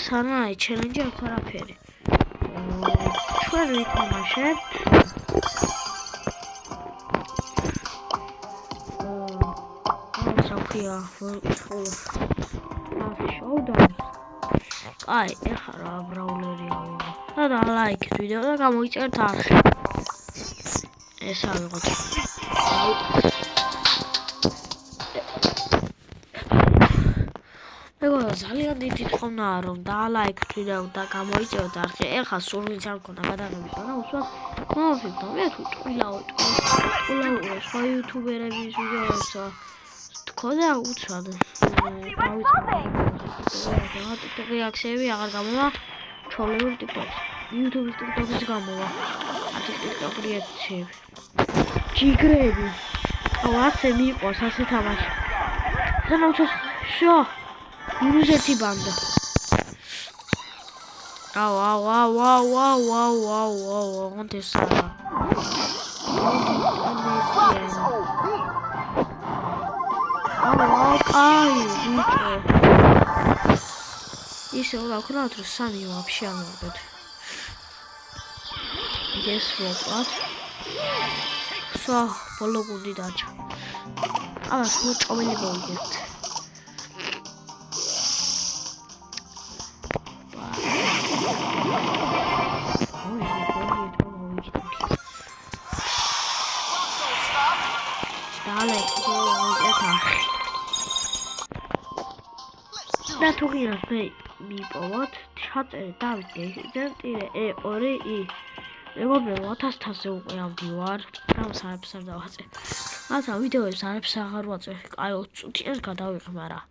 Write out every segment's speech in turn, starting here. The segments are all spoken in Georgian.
Sana challenge აქვს არაფერი. ჩვენ ვითამაშებთ. Sofia, showdown. Აი, ეხლა რა ბრაულერია ვიღო. და ლაიქ ვიდეო და გამოიწერთ არხი. ეს ავიღოთ. მეგონა ძალიან დიდი თხოვნაა რომ დალაიქთ ვიდეო და გამოიწეროთ არხი. ეხლა სულ ვინც არ მქონდა გადაღების და უსვათ მოვიფიქრე მე თუ ტყილაოთ. სხვა იუთუბერების ვიდეოებს თქონდა უცბად. TikTok-ი აქციები აღარ გამოვა. ჩოლეულ TikTok-ს. YouTube-ის TikTok-ის გამოვა. TikTok რეაქციები. ჯიგრები. ასე მიყვარს ასე თამაში. სანამ შო მინუს 1 ბანდა. აუ. ანტესარა. აი, ბიჭო. ისე ვაკვრათ რომ სამი ვაფშე არ მოვიდეთ. ეს ვაკვრათ. სა, ბოლო გუნდი დაჭა. ამას მოჭომელი მოვიდეთ. და თუ გინდათ მე მიპოვოთ, ჩაწერე დავით გეჟენტირე E2I. მეგობრებო 1000-ზე უკვე ამბივარ, გამოსარებს არ დავაწერ. რათა ვიდეოებს არებს აღარ ვაწერ, აი 20 წუთიანს გადავიღე, მაგრამ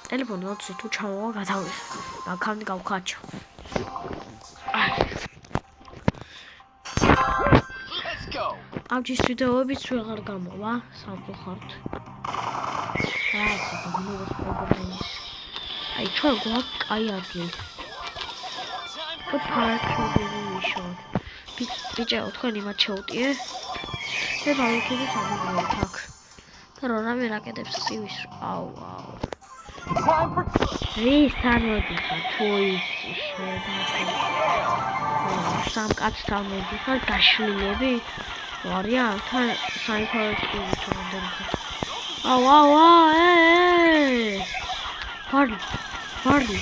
ტელეფონი 20 თუ ჩამოვა გადავიღე. აქამდე გავქაჩო. ამჯის ვიდეოებიც ვეღარ გამოვა, სამწუხაროდ. აი ჩვენ გვაქვს კაი ადგილი. ბიჭო, თქვენ იმათ შეუტიე. მე გავიქცე სამგრელოთ აქ. და რამე რაკეტებს წივის. აუ. ვის თან მოდიხარ თუ ისი შედა. სამ კაცთან მოდიხარ გაშლილები. ვარიან თან საინფორმაციო თორემ. აუ. Parli.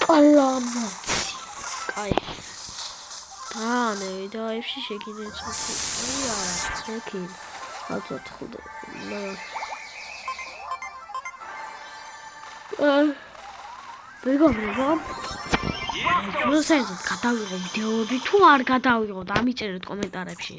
Კალამაცი. კაი. და ვიდეოებში შეგინეთ ცოტა. არა, ცეკი. აცოთ ხუდე. მეგობრებო. ნუ გადავიღო ვიდეოები თუ არ გადავიღოთ, ამიწერეთ კომენტარებში.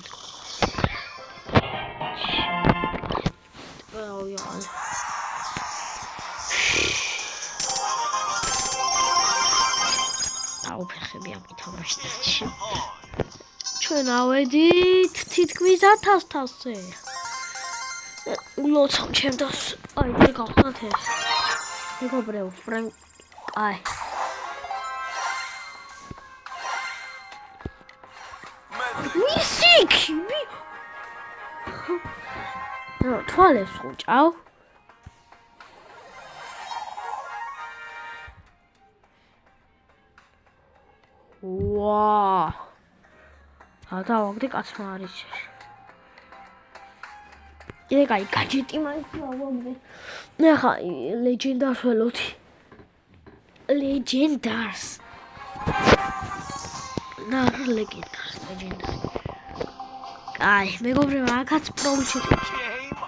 აუფეხები ამითამაშდით. ჩვენ ავედით თითქმის 1000-ზე. ულოცავ ჩემს. აი, გაგხსნათ ეს. მეგობრებო, ფრენკ. აი. მისიქი. თვალებს ხუჭავ. Wow. Ata ვაგდე კაცმა არის. კიდე კაი გაჯეტი მაინც ვაგდე. მე ხა ლეგენდარს ველოდი. ლეგენდარს. კაი, მეგობრებო, აქაც პრომი ჩეთერი.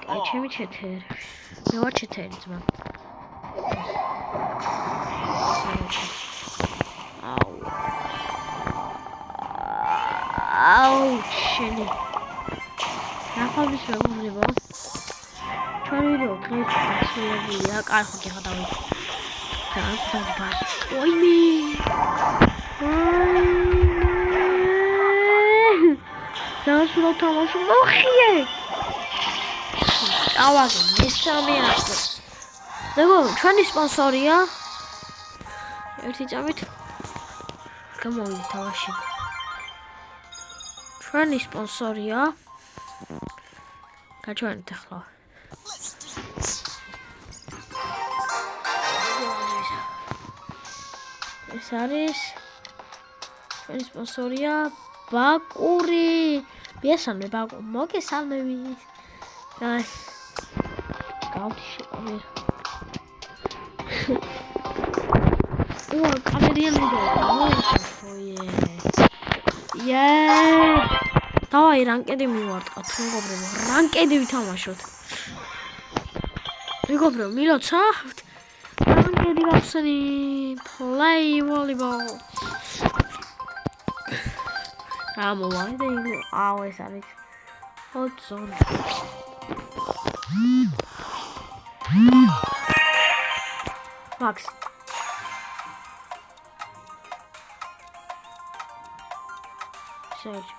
კაი, ჩემი ჩეთერი. მე ვარ ჩეთერი ძმა. აუ, შენი. ნახავთ მეგობრებო. ჩვენ ვიდეო დღეს გასულებულია, კარგი ხა დავიდე. და ოიმე. დაასრულო თამაში მოხიე. ავაგე მესამე ახლო. მეგობრებო, ჩვენი სპონსორია. ერთი წამით გამოვიდეთ თამაში. ჩვენი სპონსორია გაჩვენეთ ახლა. ეს არის ჩვენი სპონსორია ბაკური. მესამე ბაკური. მოგესალმებით. აი. გავდი შეყავი. ო, კამერიანი და დავაი რანკედი მივარტყათ, მეგობრებო. რანკედი ვითამაშოთ. მეგობრებო, მილოცავთ. რანკედი გავხსენი. Play volleyball. მოვიდა იგი. აუ, ეს არის. hot zone. Max. Search.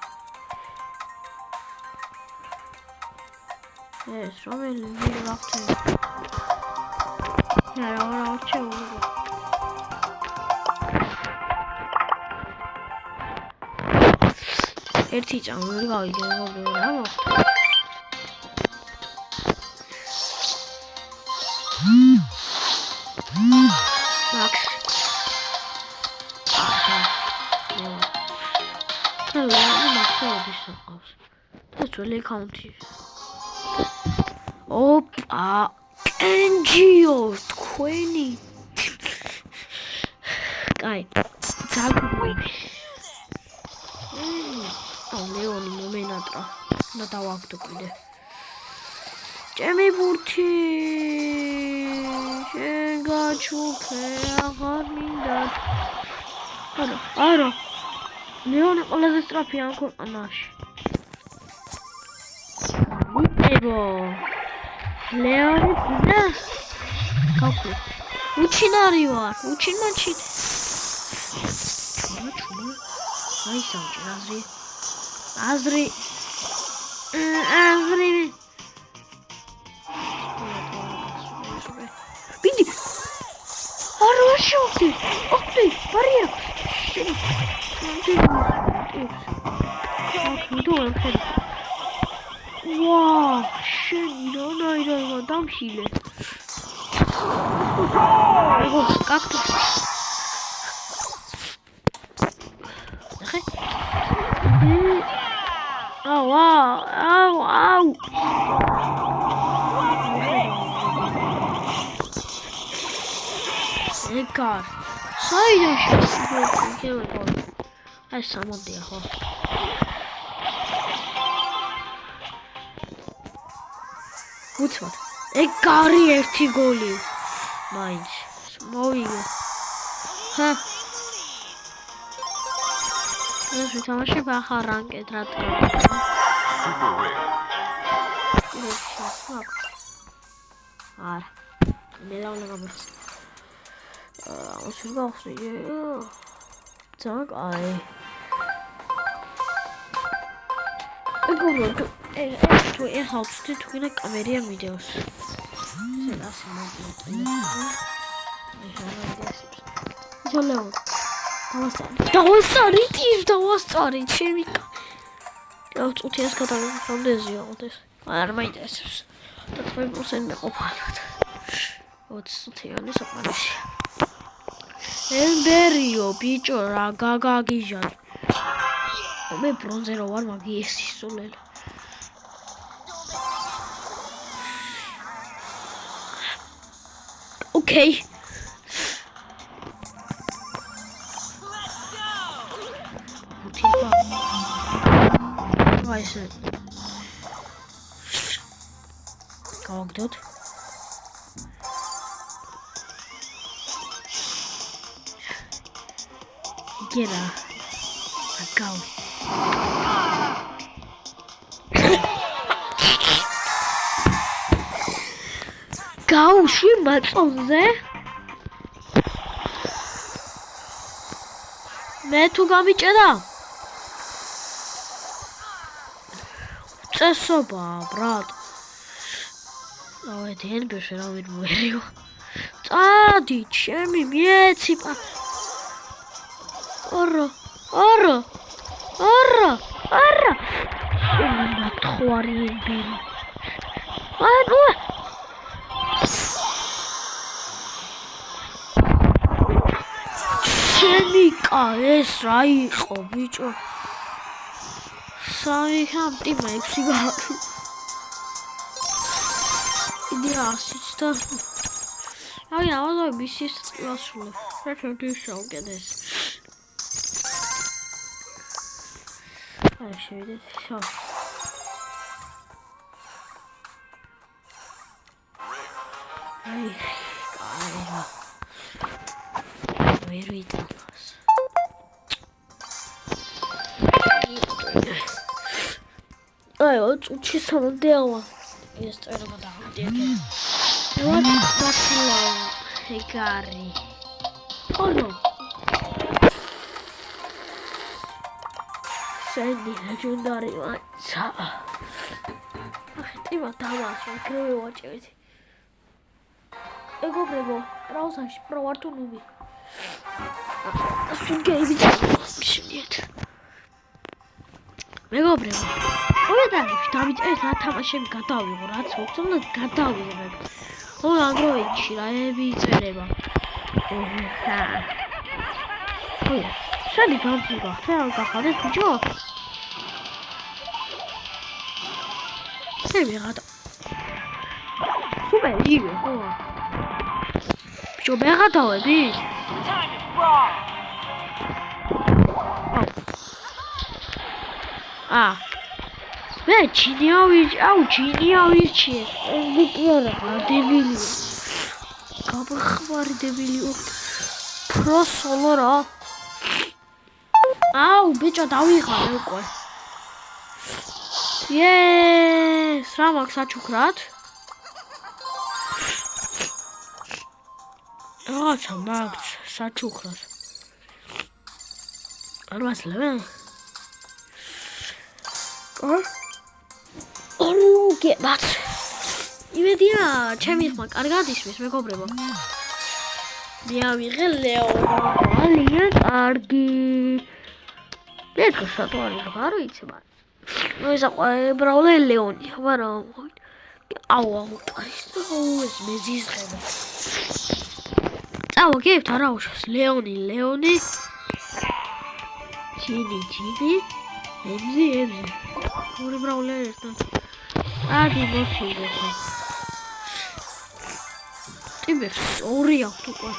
Yes, Robin will lock him. Yeah, I'll watch you. ერთი ჭამური გავიგე მეგობრებო რა მოხდა Max Hello Max ეს ძველი აკაუნტი ოპა კენჯიო თქვენი კაი ძალიან ლეონი მომენატრა და დავაგდო კიდე ჭემი ბურთი შენ გაჩუქე აღარ მინდა არა ლეონი ყველაზე სწრაფია ამ ქვეყანაში ვიტებო ლეონი და კაფე უჩინარი ვარ უჩინაჩი ჩუნა აი სამჭი აზრი ბინდი არ ვაშოვდი ოქი ბარიერა ვაა შენი რანაირად დამშილე ეგო კაქტუსი ნახე Au, au, au. Egar. Saída, ai, samo derro. Utsvat. Egari ერთი გოლი. მაინც. მოვიგე. ჰა. ეს თამაში ახლა რანკედ რადგან არა მე ლაუნა გაბოს გავხსნი так აი ეგორო თუ ეხლა ვწვდი თქვენ კამერიან ვიდეოს ეს ზოლეო დავასწარი ჩემი დავწუთი ეს გადავიღე რამდენზეა ეს არ მაინტერესებს და 20% მეყოფალად 20-იანი საყანაში ემბერიო ბიჭო რა გაგაგიჟარ მე ბრონზე რო ვარ მაგი ეს ისულელი ოკეი Why is it? Გავაგდოთ. Gera. Agau. Gauში მაწონზე. მე თუ გამიჭედა? წესობა, ბრატ. დავედი ენბერში რა ვერ მოერიო. წადი, ჩემი მიეციპა. არა. შემოთხვარი ენბერი. შენიკა ეს რა იყო ბიჭო? სამი ხამტიმა 6 გააკი. იდეასიც და აი ამაზე მისის წასული. ერთ-ერთი შევკედეს. აი შევიდეთ. შო. აი კაი. ვერ ვიტანოს. აი უჩი სამდეავა. ეს წერება დავდიე. What's wrong? Hey, Gary. Oh no. Sandy, legendary one. Ima tavas, creo watch it. Ego prego, browser, pro to nubi. Asungay shit. Ego prego. Oda, David, ეს რა თამაშები გადავიღო, რაც მოგწონდა გადავიღებ. ო Android-ში რაები იწერება. ой, შედი გამწიგა, რა გახადე ბიჭო? ვიღადა. სუპერ იგივე, ხო? ბიჭო, ვიღადავები? მე ჩინიავიჩი მიკრა დებილი გაბხმარი დებილი პრო სოლო რა აუ ბიჭო დავიღალე უკვე yes რა მაქვს საჩუქრად რაღაცა მაქვს საჩუქრად არ მასლავე გებათ იმედია ჩემი ხმა კარგად ისმის მეგობრებო მე ავიღე ლეონი კარგი მეთქო სატوارი არ ვიცი მაგრამ ისაყვა ბრაულე ლეონი მაგრამ აუ ეს მეზიზღება წავა გებთ არა უშავს ლეონი ჩინი ემზი ორი ბრაულე ერთად ადი მოხიდე ტიბებს ორი აქვს უკვე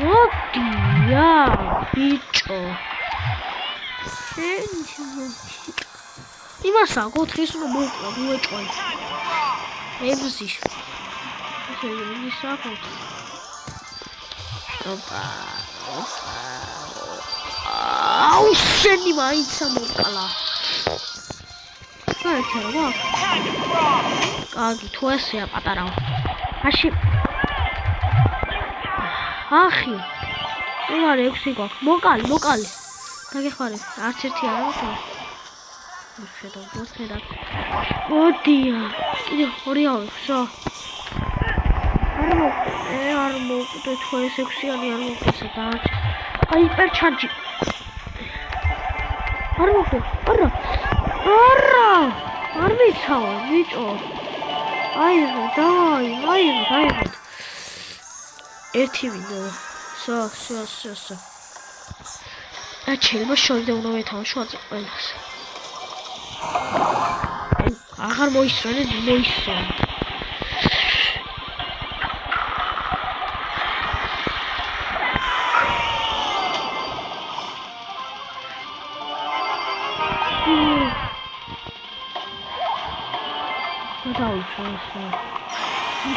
მოდია ბიჭო იმასა გოთხის რომ მოკლა მოეჭვაი ემზი ეს საკოთ ოპა აუ შენი მაინც მოკლა საერთოდ რა კარგი თუ ესეა პატარაო აში ახი უარი 6 გვაქვს მოკალი გაგეხმარე არც ერთი არ აქვს ხედავ მოდია კიდე ორი ავიღო შო არ მოკვდე თუ ეს 6-იანი არ მოკვდეს და აი პერჩარჯი არ მოკვდე არა არ ვიცავა ბიჭო აიღო დავაი ერთი მინდა სო აჩელმა შორდა უნდა ვეთამაშო ყველას აღარ მოისროლე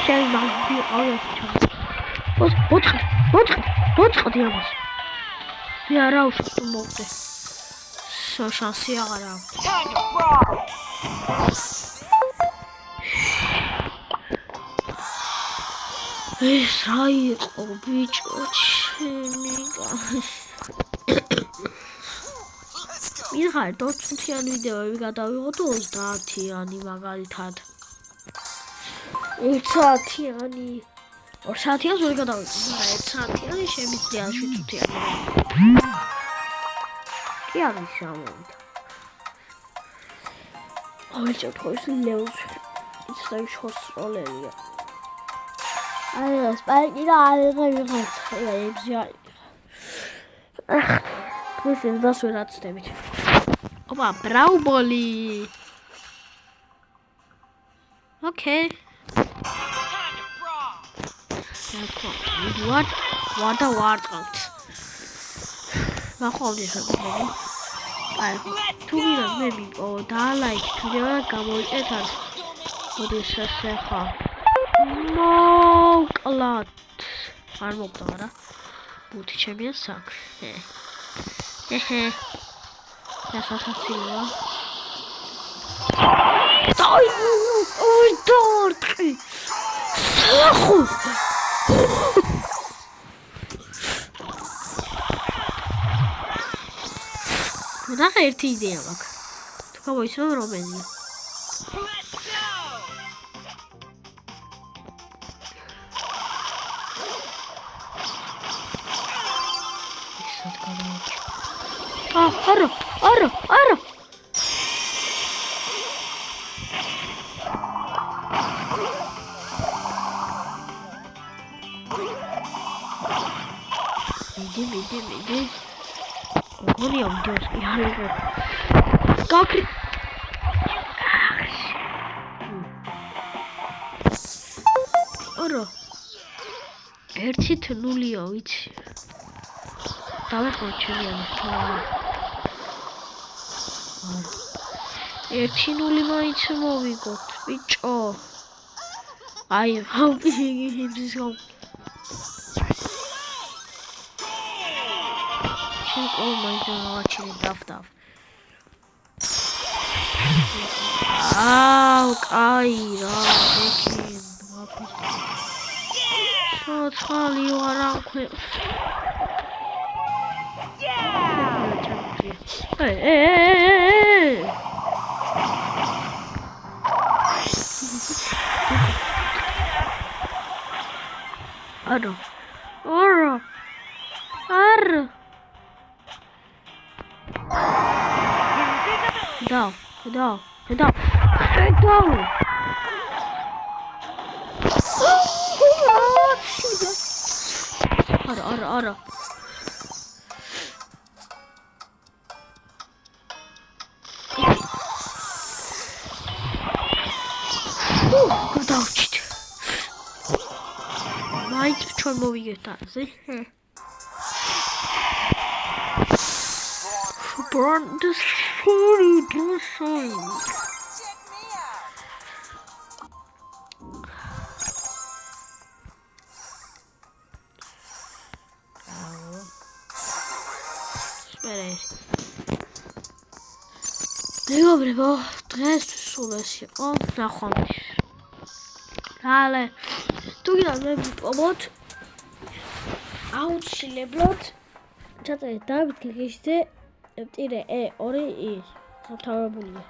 შენ მაგდი აუეს ჩა მოწყდი ამას მე არა უშავს თუ მოვდე შანსი აღარ აქვს ეს რა იყო ბიჭო ჩემი მიხარ 20-იანი ვიდეოები გადავიღო თუ 30-იანი მაგალითად 30-იანი 2 საათიანს ვერ გადავიწყო, მაგრამ 1 საათიანი შემიძლია 7 წუთიანი. კი არის ამოვიდა. ავიჭოთ ხო ის ლევს. ისე შორსროლელია. აი სპაიკი და აიღე. Proszę, zasły nadstawić. Opa, brauboli. Okej. What a workout. Nachodzi sobie. Ale tu widać, maybe. O, dalej. Kiedy gamoś etar. Kiedy się secha. No, lat. Albo dobra. Buty ciebie sak. Hehe. Ja assassino. Oj, dort. Daha erti idea bak. Tukavay sonra Romanya. Arı. Midi. Oğlum diyoruz. Yani. Kalk. Arı. Erti tınulıyor hiç. Daha konuşuyor yani. ერთი ნული მაინც მოვიგოთ, ბიჭო. აი, ჰაუპის გო. შეკო მაინც ავაჩინე დაფტავ. აუ, კაი რა, ეკინ. ცოცხალი ვარ აქვე. Arı. Pedal. Arı. Გადავჭით. მაინც ჩვენ მოვიგეთ ასე. Burn this sorry dressing. Spere. მეგობრებო, დღესთვის სულ ეს იყო. ნახვამდის. Ale tu gdzieś mamy pomóc. Auxiliablot. Czekaj, tam gdzieś ty. Tyle, ory i. To było.